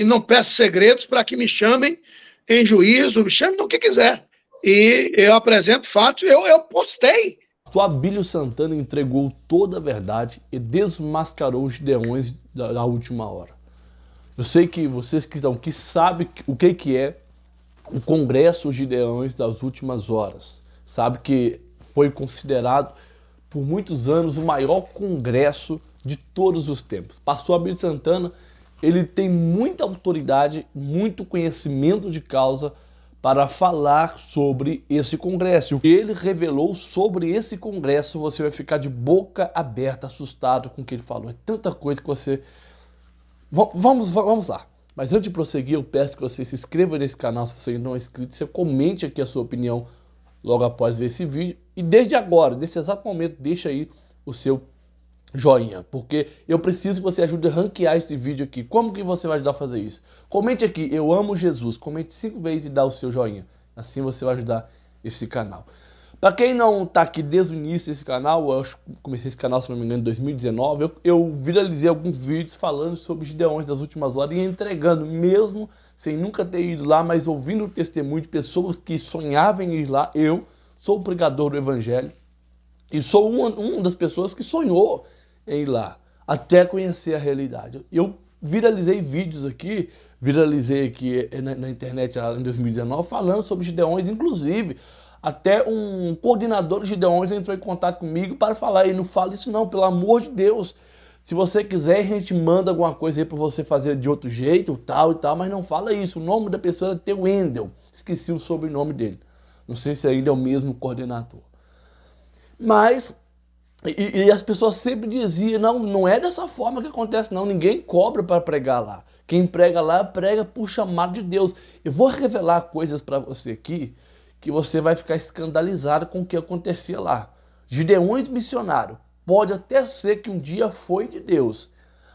e não peço segredos para que me chamem em juízo, me chamem do que quiser. E eu apresento fatos, eu postei. O Abílio Santana entregou toda a verdade e desmascarou os gideões da última hora. Eu sei que vocês que estão aqui sabem o que é o Congresso Gideões das últimas horas. Sabe que foi considerado por muitos anos o maior congresso de todos os tempos. Pastor Abílio Santana, ele tem muita autoridade, muito conhecimento de causa para falar sobre esse congresso. O que ele revelou sobre esse congresso, você vai ficar de boca aberta, assustado com o que ele falou. É tanta coisa que você... Vamos lá. Mas antes de prosseguir, eu peço que você se inscreva nesse canal se você não é inscrito, você comente aqui a sua opinião logo após ver esse vídeo. E desde agora, nesse exato momento, deixa aí o seu joinha, porque eu preciso que você ajude a ranquear esse vídeo aqui. Como que você vai ajudar a fazer isso? Comente aqui, eu amo Jesus, comente 5 vezes e dá o seu joinha. Assim você vai ajudar esse canal. Para quem não tá aqui desde o início desse canal, eu comecei esse canal, se não me engano, em 2019, eu viralizei alguns vídeos falando sobre os Gideões das últimas horas e entregando, mesmo sem nunca ter ido lá, mas ouvindo o testemunho de pessoas que sonhavam em ir lá. Eu sou o pregador do evangelho e sou uma das pessoas que sonhou em ir lá, até conhecer a realidade. Eu viralizei vídeos aqui, na internet lá em 2019, falando sobre Gideões, inclusive até um coordenador de Gideões entrou em contato comigo para falar, e não fala isso não, pelo amor de Deus. Se você quiser, a gente manda alguma coisa aí para você fazer de outro jeito, tal e tal, mas não fala isso. O nome da pessoa era Theo Wendel, esqueci o sobrenome dele. Não sei se ainda é o mesmo coordenador. Mas, e as pessoas sempre diziam, não é dessa forma que acontece não, ninguém cobra para pregar lá. Quem prega lá, prega por chamado de Deus. Eu vou revelar coisas para você aqui, que você vai ficar escandalizado com o que acontecia lá. Gideões missionário, pode até ser que um dia foi de Deus,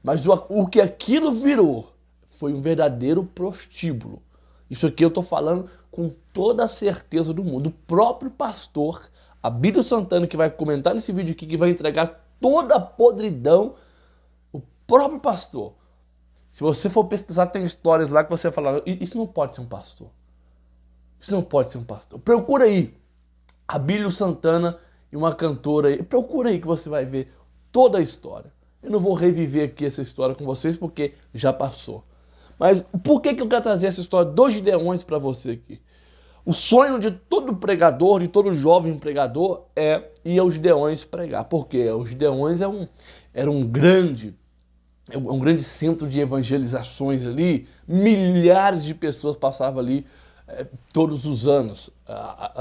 mas o que aquilo virou foi um verdadeiro prostíbulo. Isso aqui eu estou falando com toda a certeza do mundo. O próprio pastor Abílio Santana, que vai comentar nesse vídeo aqui, que vai entregar toda a podridão, o próprio pastor. Se você for pesquisar, tem histórias lá que você vai falar, isso não pode ser um pastor. Isso não pode ser um pastor. Procura aí, Abílio Santana e uma cantora aí. Procura aí que você vai ver toda a história. Eu não vou reviver aqui essa história com vocês porque já passou. Mas por que eu quero trazer essa história dos Gideões para você aqui? O sonho de todo pregador, de todo jovem pregador, é ir aos Gideões pregar. Por quê? Os Gideões era um grande centro de evangelizações ali. Milhares de pessoas passavam ali todos os anos.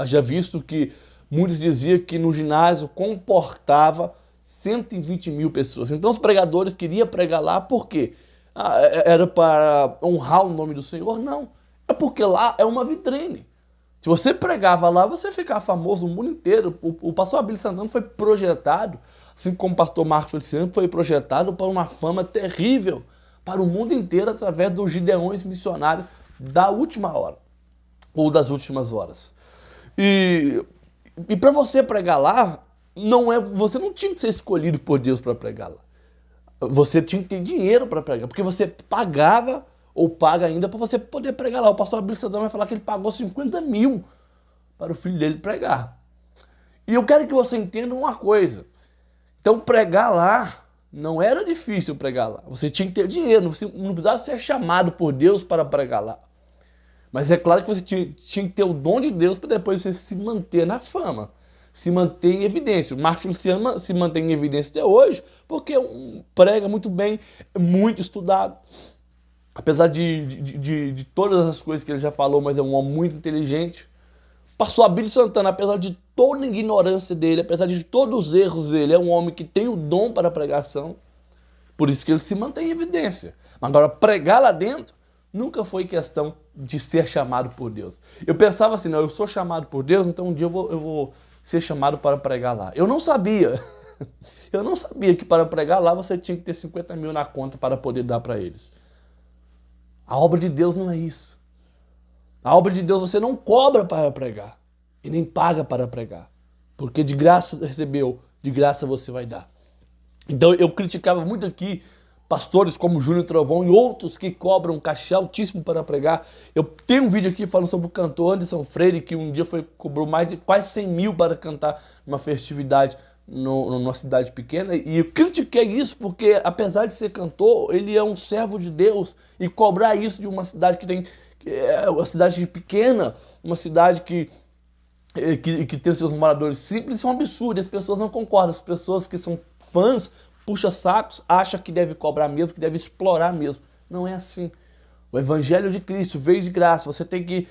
Já visto que muitos diziam que no ginásio comportava 120 mil pessoas. Então os pregadores queriam pregar lá por quê? Era para honrar o nome do Senhor? Não. É porque lá é uma vitrine. Se você pregava lá, você ficava famoso no mundo inteiro. O pastor Abílio Santana foi projetado, assim como o pastor Marcos Feliciano, foi projetado para uma fama terrível para o mundo inteiro através dos Gideões missionários da última hora, ou das últimas horas. E para você pregar lá, você não tinha que ser escolhido por Deus para pregar lá. Você tinha que ter dinheiro para pregar, porque você pagava ou paga ainda para você poder pregar lá. O pastor Abílio Santana vai falar que ele pagou 50 mil para o filho dele pregar. E eu quero que você entenda uma coisa. Então pregar lá não era difícil pregar lá. Você tinha que ter dinheiro, você não precisava ser chamado por Deus para pregar lá. Mas é claro que você tinha que ter o dom de Deus para depois você se manter na fama, se manter em evidência. O Marcos Feliciano se mantém em evidência até hoje porque prega muito bem, é muito estudado. Apesar de todas as coisas que ele já falou, mas é um homem muito inteligente. Pastor Abílio Santana, apesar de toda a ignorância dele, apesar de todos os erros dele, é um homem que tem o dom para a pregação. Por isso que ele se mantém em evidência. Agora, pregar lá dentro nunca foi questão de ser chamado por Deus. Eu pensava assim, não, eu sou chamado por Deus, então um dia eu vou ser chamado para pregar lá. Eu não sabia. Eu não sabia que para pregar lá você tinha que ter 50 mil na conta para poder dar para eles. A obra de Deus não é isso. A obra de Deus você não cobra para pregar e nem paga para pregar. Porque de graça recebeu, de graça você vai dar. Então eu criticava muito aqui pastores como Júnior Trovão e outros que cobram um cachê altíssimo para pregar. Eu tenho um vídeo aqui falando sobre o cantor Anderson Freire, que um dia cobrou mais de quase 100 mil para cantar numa festividade numa cidade pequena. E eu critiquei isso porque, apesar de ser cantor, ele é um servo de Deus. E cobrar isso de uma cidade uma cidade pequena, uma cidade que tem os seus moradores simples, isso é um absurdo. As pessoas não concordam. As pessoas que são fãs, puxa-sacos, acham que deve cobrar mesmo, que deve explorar mesmo. Não é assim. O Evangelho de Cristo veio de graça. Você tem que...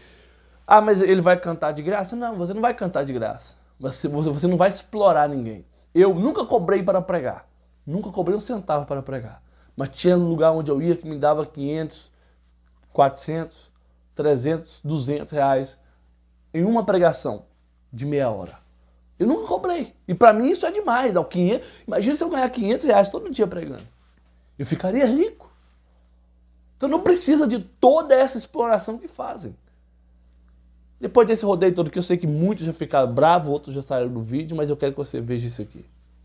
Ah, mas ele vai cantar de graça? Não, você não vai cantar de graça. Você não vai explorar ninguém. Eu nunca cobrei para pregar. Nunca cobrei um centavo para pregar. Mas tinha um lugar onde eu ia que me dava 500, 400, 300, 200 reais em uma pregação de meia hora. Eu nunca cobrei. E pra mim isso é demais. Imagina se eu ganhar 500 reais todo dia pregando. Eu ficaria rico. Então não precisa de toda essa exploração que fazem. Depois desse rodeio todo, que eu sei que muitos já ficaram bravos, outros já saíram do vídeo, mas eu quero que você veja isso aqui.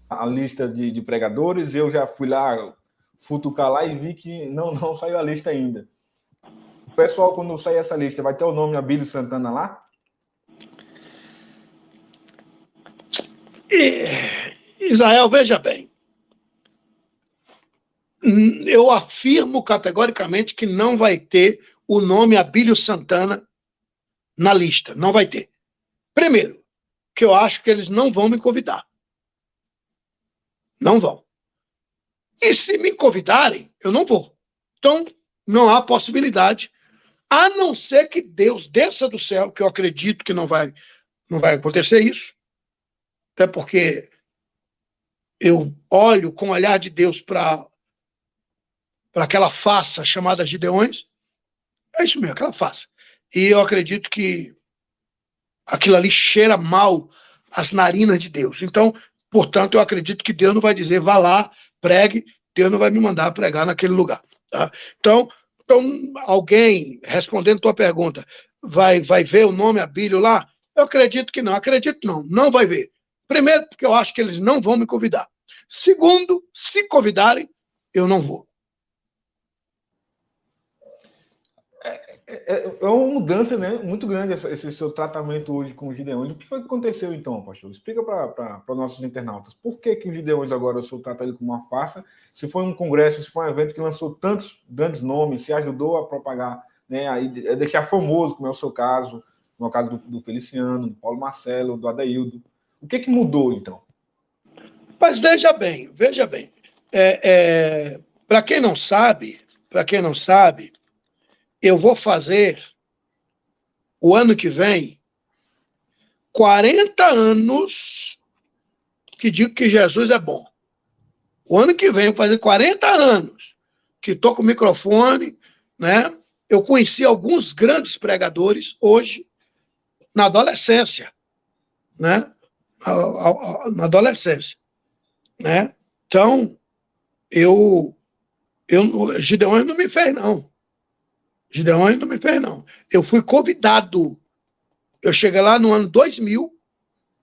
A lista de pregadores, eu já fui lá futucar lá e vi que não saiu a lista ainda. O pessoal, quando sair essa lista, vai ter o nome Abílio Santana lá? Israel, veja bem. Eu afirmo categoricamente que não vai ter o nome Abílio Santana na lista. Não vai ter. Primeiro, que eu acho que eles não vão me convidar. Não vão. E se me convidarem, eu não vou. Então, não há possibilidade, a não ser que Deus desça do céu, que eu acredito que não vai acontecer isso, até porque eu olho com o olhar de Deus para aquela farsa chamada Gideões. É isso mesmo, aquela farsa. E eu acredito que aquilo ali cheira mal as narinas de Deus. Então, portanto, eu acredito que Deus não vai dizer, vá lá, pregue, Deus não vai me mandar pregar naquele lugar. Tá? Então, alguém, respondendo a tua pergunta, vai ver o nome Abílio lá? Eu acredito que não. Acredito não vai ver. Primeiro, porque eu acho que eles não vão me convidar. Segundo, se convidarem, eu não vou. É uma mudança, né, muito grande esse seu tratamento hoje com os Gideões. O que foi que aconteceu então, pastor? Explica para os nossos internautas. Por que os Gideões agora o senhor trata ele como uma farsa? Se foi um congresso, se foi um evento que lançou tantos grandes nomes, se ajudou a propagar, né, a deixar famoso, como é o seu caso, no caso do Feliciano, do Paulo Marcelo, do Adaildo. O que mudou então? Mas veja bem. Para quem não sabe, eu vou fazer, o ano que vem, 40 anos que digo que Jesus é bom. O ano que vem eu vou fazer 40 anos que estou com o microfone, né? Eu conheci alguns grandes pregadores hoje, na adolescência, né? Na adolescência, né? Então, Gideões não me fez, não. Gideões não me fez, não. Eu fui convidado. Eu cheguei lá no ano 2000,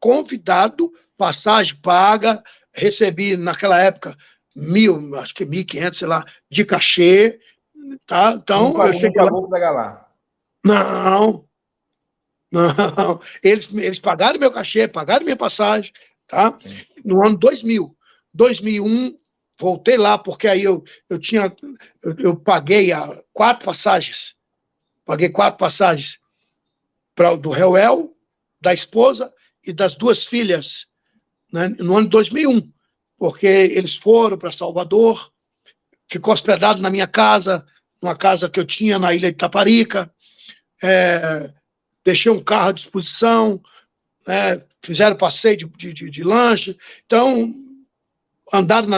convidado, passagem paga, recebi naquela época acho que 1.500, sei lá, de cachê, tá? Então, eu cheguei lá. Não pegar lá. Não. Eles pagaram meu cachê, pagaram minha passagem, tá? Sim. No ano 2000. 2001, voltei lá, porque aí eu paguei 4 passagens. Paguei 4 passagens do Reuel, da esposa e das 2 filhas, né, no ano 2001, porque eles foram para Salvador, ficou hospedado na minha casa, numa casa que eu tinha na ilha de Taparica, deixei um carro à disposição, fizeram passeio de lanche, então andaram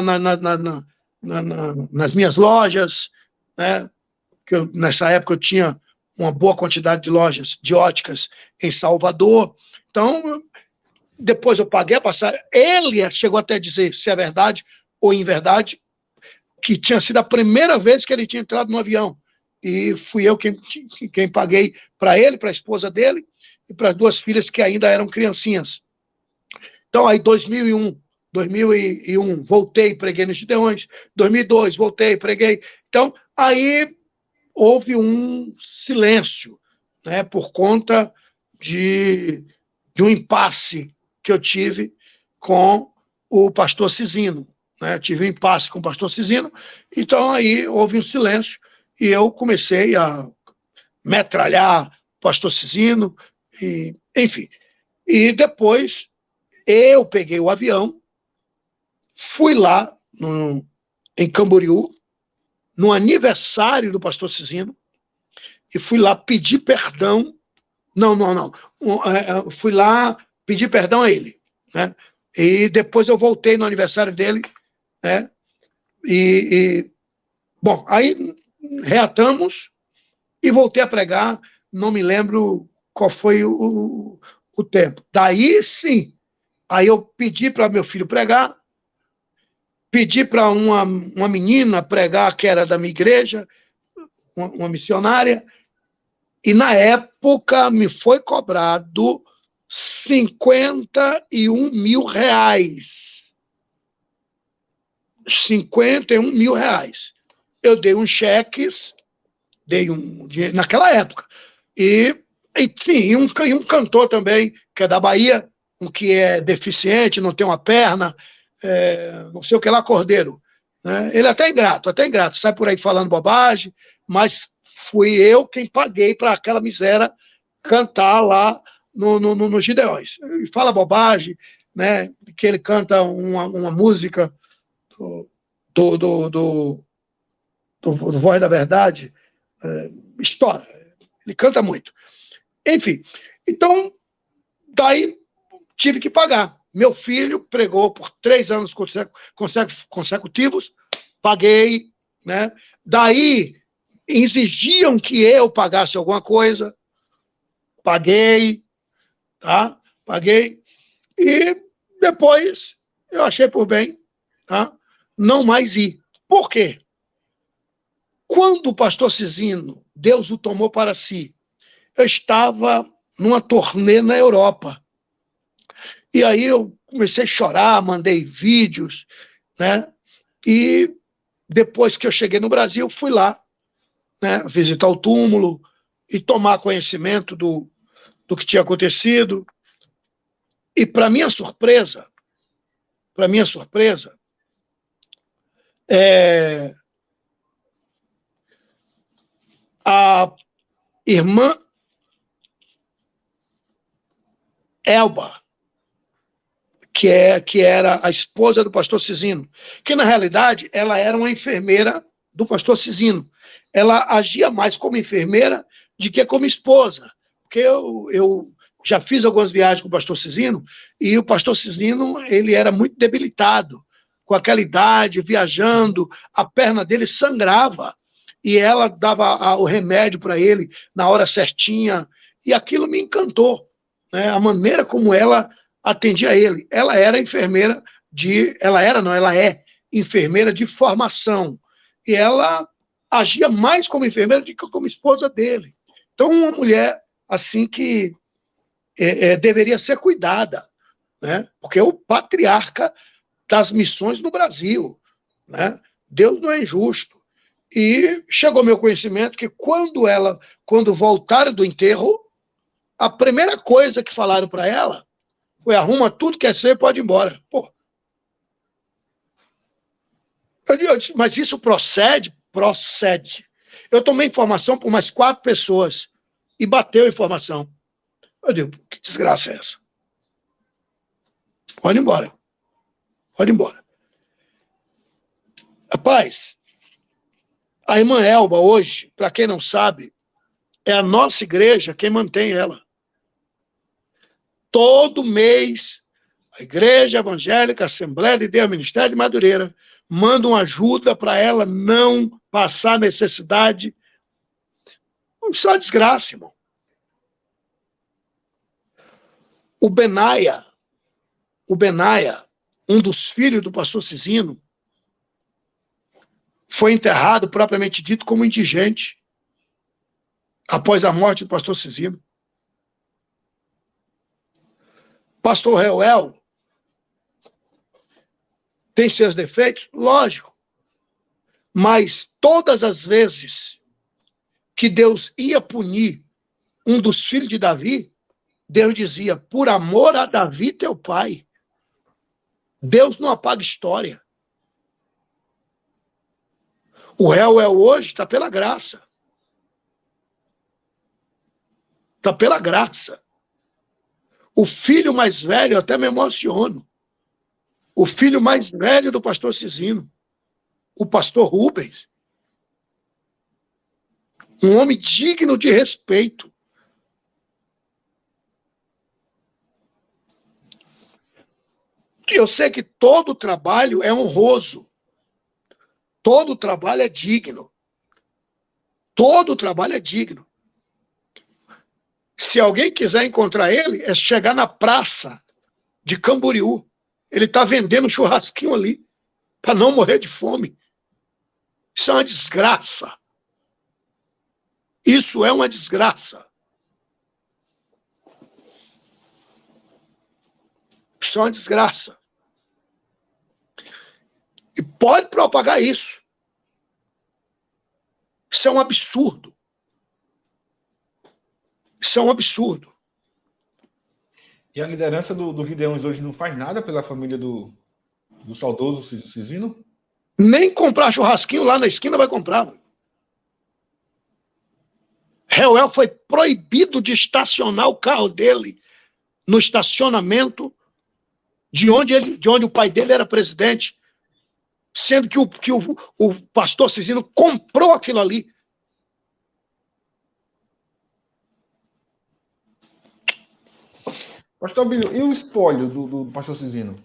nas minhas lojas, né, que nessa época eu tinha uma boa quantidade de lojas de óticas em Salvador. Então, depois eu paguei a passagem. Ele chegou até a dizer, se é verdade ou inverdade, que tinha sido a primeira vez que ele tinha entrado no avião. E fui eu quem paguei para ele, para a esposa dele e para as 2 filhas que ainda eram criancinhas. Então, aí 2001, 2001, voltei e preguei nos Gideões. 2002, voltei e preguei. Então, aí houve um silêncio, né, por conta de um impasse que eu tive com o pastor Cisino. Né? Eu tive um impasse com o pastor Cisino, então aí houve um silêncio e eu comecei a metralhar o pastor Cisino, e, enfim. E depois eu peguei o avião, fui lá em Camboriú, no aniversário do pastor Cisino, e fui lá pedir perdão. Não. Fui lá pedir perdão a ele. Né? E depois eu voltei no aniversário dele. Né? Bom, aí reatamos e voltei a pregar. Não me lembro qual foi o tempo. Daí sim, aí eu pedi para meu filho pregar, pedi para uma menina pregar que era da minha igreja, uma missionária, e na época me foi cobrado R$51 mil. R$51 mil. Eu dei uns cheques, dei um dinheiro naquela época. E sim, um cantor também, que é da Bahia, um que é deficiente, não tem uma perna, não sei o que lá, Cordeiro. Né? Ele é até ingrato, sai por aí falando bobagem, mas fui eu quem paguei para aquela miséria cantar lá no Gideões. E fala bobagem, né? Que ele canta uma música do Voz da Verdade, estoura. Ele canta muito. Enfim, então, daí tive que pagar. Meu filho pregou por 3 anos consecutivos, paguei, né? Daí exigiam que eu pagasse alguma coisa, paguei, tá? Paguei. E depois eu achei por bem, tá? Não mais ir. Por quê? Quando o pastor Cisino, Deus o tomou para si, eu estava numa turnê na Europa. E aí eu comecei a chorar, mandei vídeos, né? E depois que eu cheguei no Brasil, fui lá, né, visitar o túmulo e tomar conhecimento do que tinha acontecido. E para minha surpresa, a irmã Elba, que era a esposa do pastor Cisino, que na realidade ela era uma enfermeira do pastor Cisino. Ela agia mais como enfermeira do que como esposa, porque eu já fiz algumas viagens com o pastor Cisino, e o pastor Cisino, ele era muito debilitado, com aquela idade, viajando, a perna dele sangrava, e ela dava o remédio para ele na hora certinha, e aquilo me encantou, né? A maneira como ela atendia ele. Ela era enfermeira ela é enfermeira de formação, e ela agia mais como enfermeira do que como esposa dele. Então, uma mulher assim que deveria ser cuidada, né? Porque é o patriarca das missões no Brasil, né? Deus não é injusto. E chegou ao meu conhecimento que quando voltaram do enterro, a primeira coisa que falaram para ela foi: arruma tudo que é seu e pode ir embora. Pô. Eu disse, mas isso procede? Procede. Eu tomei informação por mais 4 pessoas e bateu a informação. Eu digo, que desgraça é essa? Pode ir embora. Pode ir embora. Rapaz, a irmã Elba hoje, para quem não sabe, é a nossa igreja quem mantém ela. Todo mês, a Igreja Evangélica Assembleia de Deus Ministério de Madureira manda uma ajuda para ela não passar necessidade. Isso é uma desgraça, irmão. O Benaia, um dos filhos do pastor Cisino, foi enterrado, propriamente dito, como indigente, após a morte do pastor Cisino. Pastor Reuel Tem seus defeitos? Lógico. Mas todas as vezes que Deus ia punir um dos filhos de Davi, Deus dizia, por amor a Davi, teu pai. Deus não apaga história. O réu hoje está pela graça. Está pela graça. O filho mais velho, eu até me emociono. O filho mais velho do pastor Cisino, o pastor Rubens. Um homem digno de respeito. Eu sei que todo trabalho é honroso. Todo trabalho é digno. Todo trabalho é digno. Se alguém quiser encontrar ele, é chegar na praça de Camboriú. Ele está vendendo churrasquinho ali, para não morrer de fome. Isso é uma desgraça. Isso é uma desgraça. Isso é uma desgraça. E pode propagar isso. Isso é um absurdo. Isso é um absurdo. E a liderança do Gideões hoje não faz nada pela família do saudoso Cisino? Nem comprar churrasquinho lá na esquina vai comprar. Reuel foi proibido de estacionar o carro dele no estacionamento de onde o pai dele era presidente, sendo que o pastor Cisino comprou aquilo ali. Pastor Abílio, e o espólio do pastor Cisino?